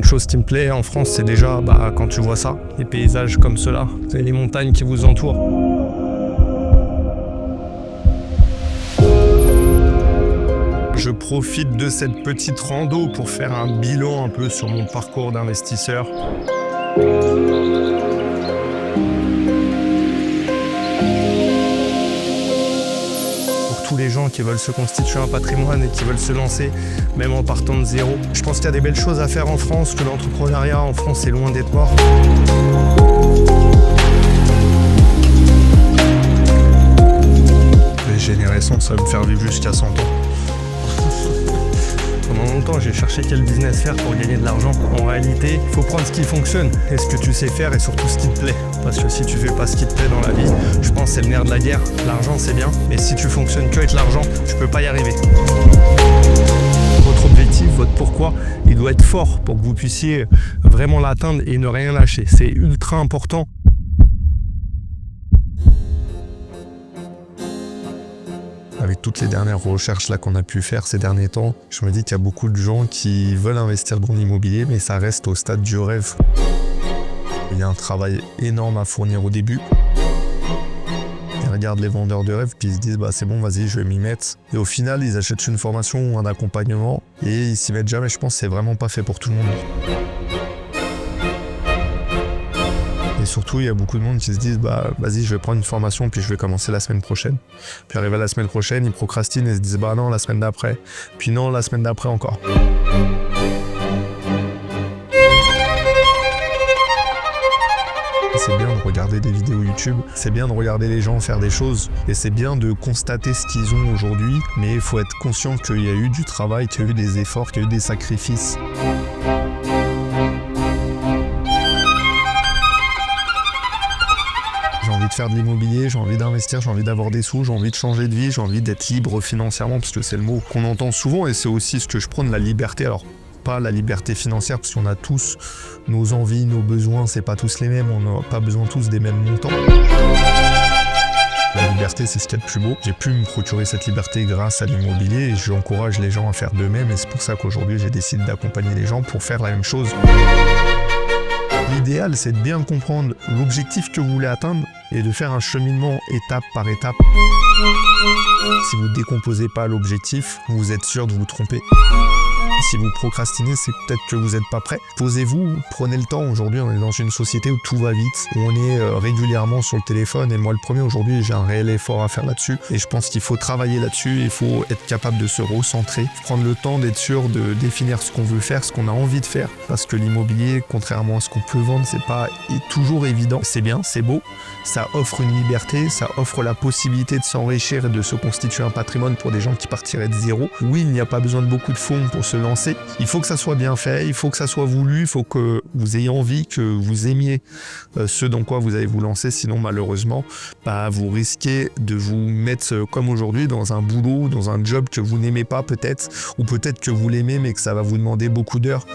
quelque chose qui me plaît en France, c'est déjà quand tu vois ça, les paysages comme ceux-là, c'est les montagnes qui vous entourent. Je profite de cette petite rando pour faire un bilan un peu sur mon parcours d'investisseur. Tous les gens qui veulent se constituer un patrimoine et qui veulent se lancer, même en partant de zéro. Je pense qu'il y a des belles choses à faire en France, que l'entrepreneuriat en France est loin d'être mort. Les générations, ça va me faire vivre jusqu'à 100 ans. Pendant longtemps, j'ai cherché quel business faire pour gagner de l'argent. En réalité, il faut prendre ce qui fonctionne et ce que tu sais faire et surtout ce qui te plaît. Parce que si tu fais pas ce qui te plaît dans la vie, je pense que c'est le nerf de la guerre. L'argent, c'est bien, mais si tu fonctionnes que avec l'argent, tu peux pas y arriver. Votre objectif, votre pourquoi, il doit être fort pour que vous puissiez vraiment l'atteindre et ne rien lâcher. C'est ultra important. Avec toutes les dernières recherches là qu'on a pu faire ces derniers temps, je me dis qu'il y a beaucoup de gens qui veulent investir dans l'immobilier, mais ça reste au stade du rêve. Il y a un travail énorme à fournir au début. Ils regardent les vendeurs de rêve puis ils se disent c'est bon, vas-y, je vais m'y mettre. Et au final, ils achètent une formation ou un accompagnement et ils s'y mettent jamais. Je pense que c'est vraiment pas fait pour tout le monde. Et surtout, il y a beaucoup de monde qui se disent vas-y, je vais prendre une formation puis je vais commencer la semaine prochaine. Puis arrivé à la semaine prochaine, ils procrastinent et se disent non, la semaine d'après. Puis non, la semaine d'après encore. C'est bien de regarder des vidéos YouTube, c'est bien de regarder les gens faire des choses et c'est bien de constater ce qu'ils ont aujourd'hui, mais il faut être conscient qu'il y a eu du travail, qu'il y a eu des efforts, qu'il y a eu des sacrifices. J'ai envie de faire de l'immobilier, j'ai envie d'investir, j'ai envie d'avoir des sous, j'ai envie de changer de vie, j'ai envie d'être libre financièrement, parce que c'est le mot qu'on entend souvent et c'est aussi ce que je prône, la liberté. Alors, pas la liberté financière, parce qu'on a tous nos envies, nos besoins, c'est pas tous les mêmes, on n'a pas besoin tous des mêmes montants. La liberté, c'est ce qu'il y a de plus beau. J'ai pu me procurer cette liberté grâce à l'immobilier et j'encourage les gens à faire de même et c'est pour ça qu'aujourd'hui, j'ai décidé d'accompagner les gens pour faire la même chose. L'idéal, c'est de bien comprendre l'objectif que vous voulez atteindre et de faire un cheminement étape par étape. Si vous ne décomposez pas l'objectif, vous êtes sûr de vous tromper. Si vous procrastinez, c'est peut-être que vous n'êtes pas prêt. Posez-vous, prenez le temps. Aujourd'hui, on est dans une société où tout va vite, où on est régulièrement sur le téléphone. Et moi, le premier, aujourd'hui, j'ai un réel effort à faire là-dessus. Et je pense qu'il faut travailler là-dessus. Il faut être capable de se recentrer, prendre le temps d'être sûr de définir ce qu'on veut faire, ce qu'on a envie de faire. Parce que l'immobilier, contrairement à ce qu'on peut vendre, c'est pas toujours évident. C'est bien, c'est beau. Ça offre une liberté, ça offre la possibilité de s'enrichir et de se constituer un patrimoine pour des gens qui partiraient de zéro. Oui, il n'y a pas besoin de beaucoup de fonds pour se lancer. Il faut que ça soit bien fait, il faut que ça soit voulu, il faut que vous ayez envie, que vous aimiez ce dans quoi vous allez vous lancer. Sinon, malheureusement, vous risquez de vous mettre comme aujourd'hui dans un boulot, dans un job que vous n'aimez pas peut-être, ou peut-être que vous l'aimez mais que ça va vous demander beaucoup d'heures.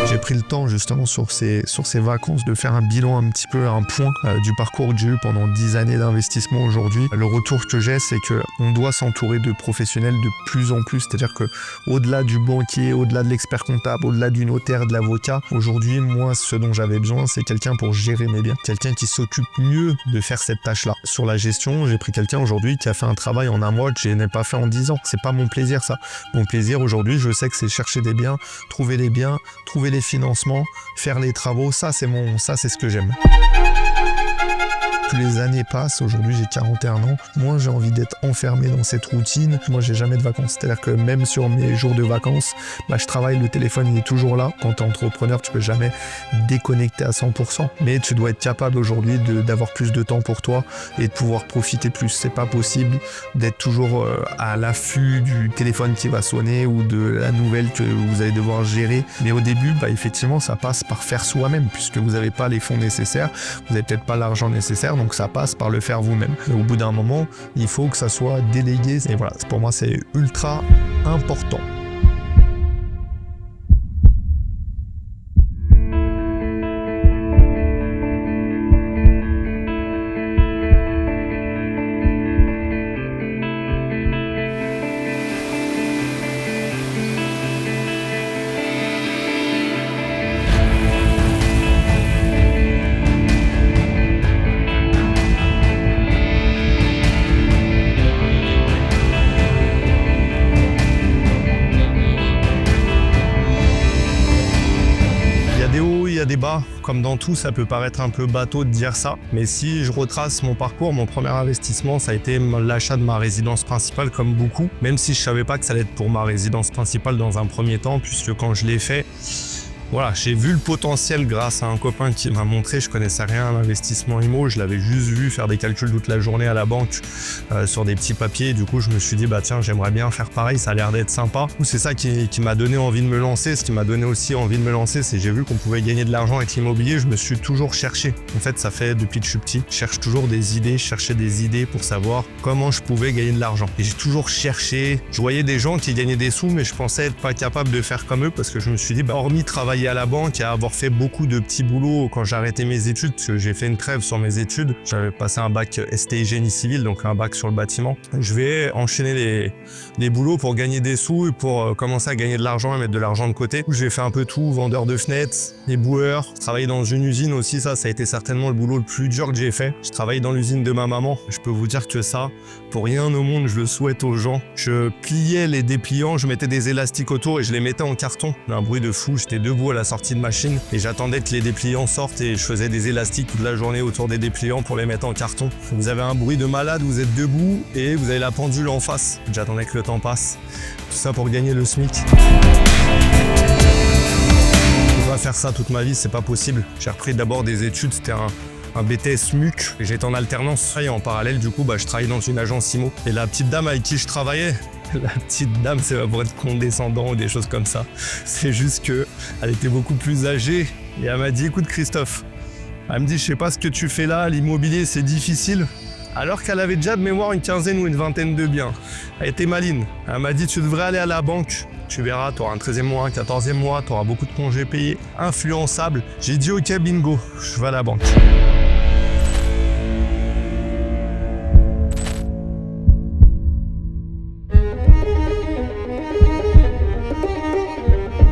J'ai pris le temps justement sur ces vacances de faire un bilan un petit peu, un point du parcours que j'ai eu pendant 10 années d'investissement aujourd'hui. Le retour que j'ai, c'est qu'on doit s'entourer de professionnels de plus en plus. C'est-à-dire que au-delà du banquier, au-delà de l'expert comptable, au-delà du notaire, de l'avocat, aujourd'hui, moi, ce dont j'avais besoin, c'est quelqu'un pour gérer mes biens. Quelqu'un qui s'occupe mieux de faire cette tâche-là. Sur la gestion, j'ai pris quelqu'un aujourd'hui qui a fait un travail en un mois que je n'ai pas fait en 10 ans. C'est pas mon plaisir, ça. Mon plaisir aujourd'hui, je sais que c'est chercher des biens, trouver les financements, faire les travaux, ça c'est ce que j'aime. Plus les années passent, aujourd'hui j'ai 41 ans, moi j'ai envie d'être enfermé dans cette routine. Moi j'ai jamais de vacances, c'est-à-dire que même sur mes jours de vacances, je travaille, le téléphone il est toujours là. Quand tu es entrepreneur, tu peux jamais déconnecter à 100%, mais tu dois être capable aujourd'hui d'avoir plus de temps pour toi et de pouvoir profiter plus. C'est pas possible d'être toujours à l'affût du téléphone qui va sonner ou de la nouvelle que vous allez devoir gérer. Mais au début, effectivement, ça passe par faire soi-même, puisque vous n'avez pas les fonds nécessaires, vous n'avez peut-être pas l'argent nécessaire, donc ça passe par le faire vous-même. Et au bout d'un moment, il faut que ça soit délégué. Et voilà, pour moi, c'est ultra important. comme dans tout, ça peut paraître un peu bateau de dire ça, mais si je retrace mon parcours, mon premier investissement, ça a été l'achat de ma résidence principale comme beaucoup, même si je savais pas que ça allait être pour ma résidence principale dans un premier temps, puisque quand je l'ai fait, voilà, j'ai vu le potentiel grâce à un copain qui m'a montré, je connaissais rien à l'investissement IMO, je l'avais juste vu faire des calculs toute la journée à la banque sur des petits papiers, et du coup je me suis dit bah tiens, j'aimerais bien faire pareil, ça a l'air d'être sympa. C'est ça qui m'a donné envie de me lancer. Ce qui m'a donné aussi envie de me lancer, c'est j'ai vu qu'on pouvait gagner de l'argent avec l'immobilier, je me suis toujours cherché. En fait, ça fait depuis que je suis petit, je cherche toujours des idées, je cherchais des idées pour savoir comment je pouvais gagner de l'argent. Et j'ai toujours cherché, je voyais des gens qui gagnaient des sous, mais je pensais être pas capable de faire comme eux parce que je me suis dit, bah, hormis travailler à la banque et avoir fait beaucoup de petits boulots quand j'ai arrêté mes études, parce que j'ai fait une trêve sur mes études, j'avais passé un bac STI génie civil, donc un bac sur le bâtiment. Je vais enchaîner les boulots pour gagner des sous et pour commencer à gagner de l'argent et mettre de l'argent de côté. J'ai fait un peu tout, vendeur de fenêtres, éboueur, travailler dans une usine aussi, ça a été certainement le boulot le plus dur que j'ai fait. Je travaillais dans l'usine de ma maman, je peux vous dire que ça, pour rien au monde, je le souhaite aux gens. Je pliais les dépliants, je mettais des élastiques autour et je les mettais en carton. Un bruit de fou, j'étais debout à la sortie de machine et j'attendais que les dépliants sortent et je faisais des élastiques toute la journée autour des dépliants pour les mettre en carton. Vous avez un bruit de malade, vous êtes debout et vous avez la pendule en face. J'attendais que le temps passe. Tout ça pour gagner le SMIC. Je peux pas faire ça toute ma vie, c'est pas possible. J'ai repris d'abord des études, c'était un BTS MUC et j'étais en alternance. Et en parallèle, du coup, je travaillais dans une agence IMO. Et la petite dame avec qui je travaillais, la petite dame, c'est pas pour être condescendant ou des choses comme ça. C'est juste qu'elle était beaucoup plus âgée et elle m'a dit, écoute Christophe, elle me dit, je sais pas ce que tu fais là, l'immobilier c'est difficile. Alors qu'elle avait déjà de mémoire une quinzaine ou une vingtaine de biens. Elle était maline. Elle m'a dit, tu devrais aller à la banque. Tu verras, tu auras un 13e mois, un 14e mois, tu auras beaucoup de congés payés, influençable. J'ai dit, ok, bingo, je vais à la banque.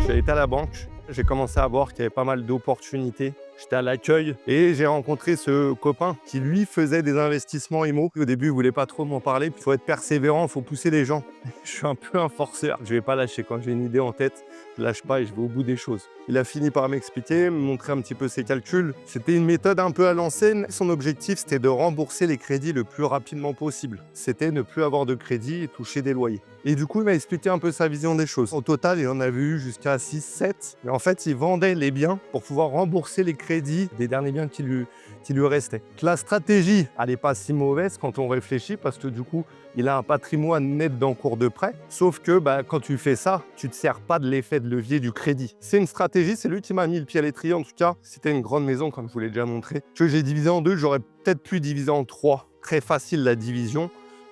J'ai été à la banque, j'ai commencé à voir qu'il y avait pas mal d'opportunités. J'étais à l'accueil et j'ai rencontré ce copain qui lui faisait des investissements IMO. Au début, il voulait pas trop m'en parler. Il faut être persévérant, il faut pousser les gens. Je suis un peu un forceur. Je vais pas lâcher. Quand j'ai une idée en tête, je lâche pas et je vais au bout des choses. Il a fini par m'expliquer, me montrer un petit peu ses calculs. C'était une méthode un peu à l'ancienne. Son objectif, c'était de rembourser les crédits le plus rapidement possible. C'était ne plus avoir de crédit et toucher des loyers. Et du coup, il m'a expliqué un peu sa vision des choses. Au total, il en avait eu jusqu'à 6, 7. Mais en fait, il vendait les biens pour pouvoir rembourser les crédits des derniers biens qui lui restaient. La stratégie, elle n'est pas si mauvaise quand on réfléchit parce que du coup, il a un patrimoine net d'encours de prêt. Sauf que quand tu fais ça, tu ne te sers pas de l'effet de levier du crédit. C'est une stratégie, c'est lui qui m'a mis le pied à l'étrier. En tout cas, c'était une grande maison, comme je vous l'ai déjà montré, que j'ai divisé en deux. J'aurais peut-être pu diviser en trois. Très facile la division,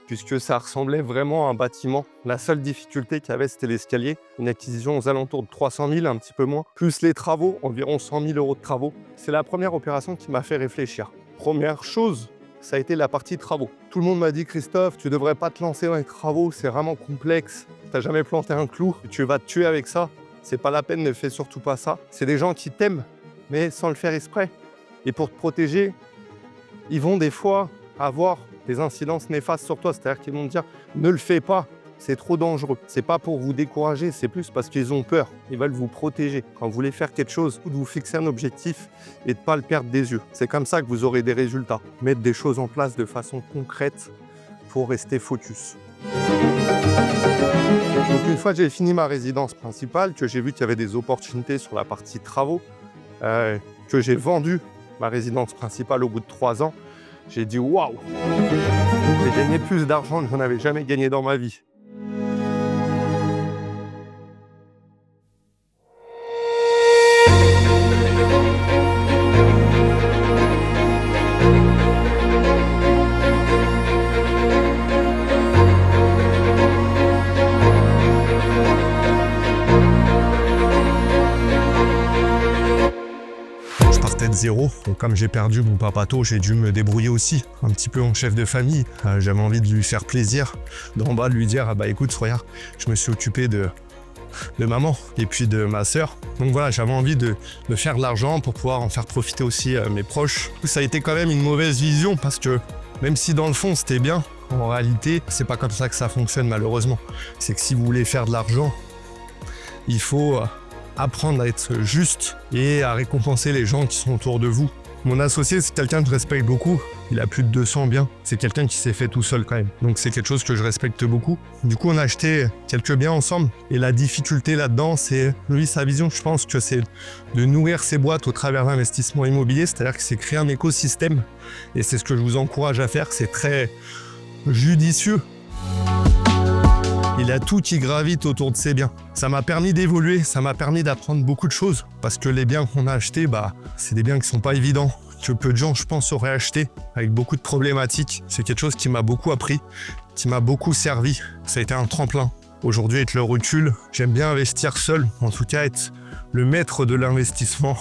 puisque ça ressemblait vraiment à un bâtiment. La seule difficulté qu'il y avait, c'était l'escalier. Une acquisition aux alentours de 300 000, un petit peu moins, plus les travaux, environ 100 000 € de travaux. C'est la première opération qui m'a fait réfléchir. Première chose, ça a été la partie travaux. Tout le monde m'a dit, Christophe, tu devrais pas te lancer dans les travaux, c'est vraiment complexe. T'as jamais planté un clou, tu vas te tuer avec ça. C'est pas la peine, ne fais surtout pas ça. C'est des gens qui t'aiment, mais sans le faire exprès. Et pour te protéger, ils vont des fois avoir des incidences néfastes sur toi. C'est-à-dire qu'ils vont te dire, ne le fais pas, c'est trop dangereux. C'est pas pour vous décourager, c'est plus parce qu'ils ont peur. Ils veulent vous protéger. Quand vous voulez faire quelque chose, de vous fixer un objectif et de ne pas le perdre des yeux. C'est comme ça que vous aurez des résultats. Mettre des choses en place de façon concrète pour rester focus. Donc une fois que j'ai fini ma résidence principale, que j'ai vu qu'il y avait des opportunités sur la partie travaux, que j'ai vendu ma résidence principale au bout de 3 ans, j'ai dit waouh, j'ai gagné plus d'argent que je n'avais jamais gagné dans ma vie. De zéro. Donc, comme j'ai perdu mon papato, j'ai dû me débrouiller aussi un petit peu en chef de famille. J'avais envie de lui faire plaisir, d'en bas de lui dire écoute, regarde, je me suis occupé de maman et puis de ma sœur. Donc voilà, j'avais envie de faire de l'argent pour pouvoir en faire profiter aussi mes proches. Ça a été quand même une mauvaise vision parce que même si dans le fond c'était bien, en réalité c'est pas comme ça que ça fonctionne malheureusement. C'est que si vous voulez faire de l'argent, il faut apprendre à être juste et à récompenser les gens qui sont autour de vous. Mon associé, c'est quelqu'un que je respecte beaucoup. Il a plus de 200 biens. C'est quelqu'un qui s'est fait tout seul quand même. Donc c'est quelque chose que je respecte beaucoup. Du coup, on a acheté quelques biens ensemble. Et la difficulté là-dedans, c'est, lui, sa vision, je pense que c'est de nourrir ses boîtes au travers d'investissements immobiliers. C'est-à-dire que c'est créer un écosystème. Et c'est ce que je vous encourage à faire. C'est très judicieux. Il y a tout qui gravite autour de ces biens. Ça m'a permis d'évoluer, ça m'a permis d'apprendre beaucoup de choses. Parce que les biens qu'on a achetés, c'est des biens qui sont pas évidents. Que peu de gens, je pense, auraient acheté avec beaucoup de problématiques. C'est quelque chose qui m'a beaucoup appris, qui m'a beaucoup servi. Ça a été un tremplin. Aujourd'hui, avec le recul, j'aime bien investir seul. En tout cas, être le maître de l'investissement.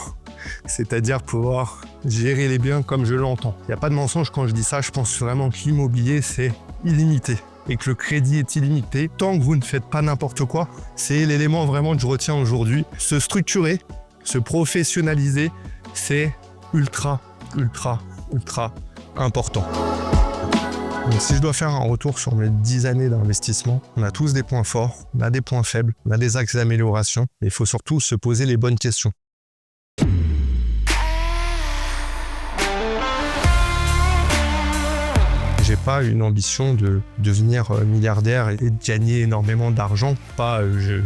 C'est-à-dire pouvoir gérer les biens comme je l'entends. Il n'y a pas de mensonge quand je dis ça. Je pense vraiment que l'immobilier, c'est illimité. Et que le crédit est illimité, tant que vous ne faites pas n'importe quoi, c'est l'élément vraiment que je retiens aujourd'hui. Se structurer, se professionnaliser, c'est ultra important. Donc si je dois faire un retour sur mes 10 années d'investissement, on a tous des points forts, on a des points faibles, on a des axes d'amélioration, mais il faut surtout se poser les bonnes questions. J'ai pas une ambition de devenir milliardaire et de gagner énormément d'argent.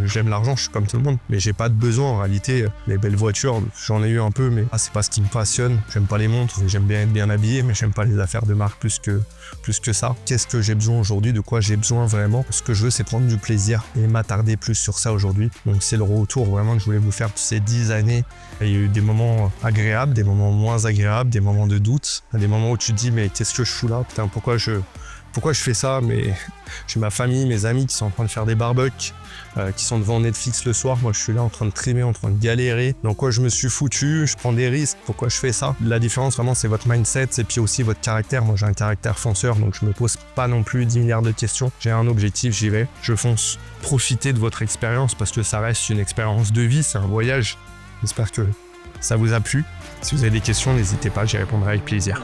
J'aime l'argent, je suis comme tout le monde, mais j'ai pas de besoin en réalité. Les belles voitures, j'en ai eu un peu, mais c'est pas ce qui me passionne. J'aime pas les montres, j'aime bien être bien habillé, mais j'aime pas les affaires de marque plus que ça. Qu'est-ce que j'ai besoin aujourd'hui? De quoi j'ai besoin vraiment? Ce que je veux, c'est prendre du plaisir et m'attarder plus sur ça aujourd'hui. Donc c'est le retour vraiment que je voulais vous faire de ces 10 années. Il y a eu des moments agréables, des moments moins agréables, des moments de doute, des moments où tu te dis mais qu'est-ce que je fous là? Putain, pourquoi je fais ça? Mais j'ai ma famille, mes amis qui sont en train de faire des barbecues, qui sont devant Netflix le soir. Moi, je suis là en train de trimer, en train de galérer. Dans quoi je me suis foutu? Je prends des risques. Pourquoi je fais ça? La différence, vraiment, c'est votre mindset et puis aussi votre caractère. Moi, j'ai un caractère fonceur, donc je me pose pas non plus 10 milliards de questions. J'ai un objectif, j'y vais. Je fonce. Profitez de votre expérience parce que ça reste une expérience de vie, c'est un voyage. J'espère que ça vous a plu. Si vous avez des questions, n'hésitez pas, j'y répondrai avec plaisir.